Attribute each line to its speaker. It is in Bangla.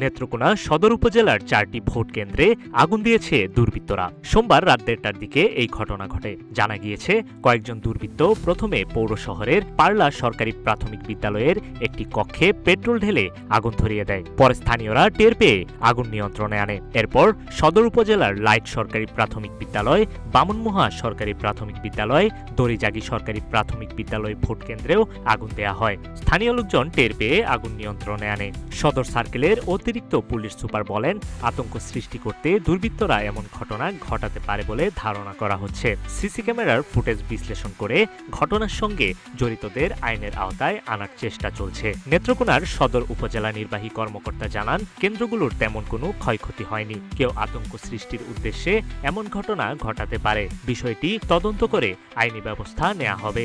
Speaker 1: নেত্রকোনা সদর উপজেলার 4টি ভোট কেন্দ্রে আগুন দিয়েছে দুর্বৃত্তরা। সোমবার রাত 1:30টার দিকে এই ঘটনা ঘটে। জানা গিয়েছে, কয়েকজন দুর্বৃত্ত প্রথমে পৌর শহরের পারলা সরকারি প্রাথমিক বিদ্যালয়ের একটি কক্ষে পেট্রোল ঢেলে আগুন ধরিয়ে দেয়। পরে স্থানীয়রা টের পেয়ে আগুন নিয়ন্ত্রণে আনে। এরপর সদর উপজেলার লাইট সরকারি প্রাথমিক বিদ্যালয়, বামনমুহা সরকারি প্রাথমিক বিদ্যালয়, দড়িজাগি সরকারি প্রাথমিক বিদ্যালয় ভোট কেন্দ্রেও আগুন দেয়া হয়। স্থানীয় লোকজন টের পেয়ে আগুন নিয়ন্ত্রণে আনে। সদর সার্কেলের অতিরিক্ত পুলিশ সুপার বলেন, আতঙ্ক সৃষ্টি করতে দুর্বৃত্তরা এমন ঘটনা ঘটাতে পারে বলে ধারণা করা হচ্ছে। সিসি ক্যামেরার ফুটেজ বিশ্লেষণ করে ঘটনার সঙ্গে জড়িতদের আইনের আওতায় আনার চেষ্টা চলছে। নেত্রকোনার সদর উপজেলা নির্বাহী কর্মকর্তা জানান, কেন্দ্রগুলোর তেমন কোনো ক্ষয়ক্ষতি হয়নি। কেউ আতঙ্ক সৃষ্টির উদ্দেশ্যে এমন ঘটনা ঘটাতে পারে। বিষয়টি তদন্ত করে আইনি ব্যবস্থা নেওয়া হবে।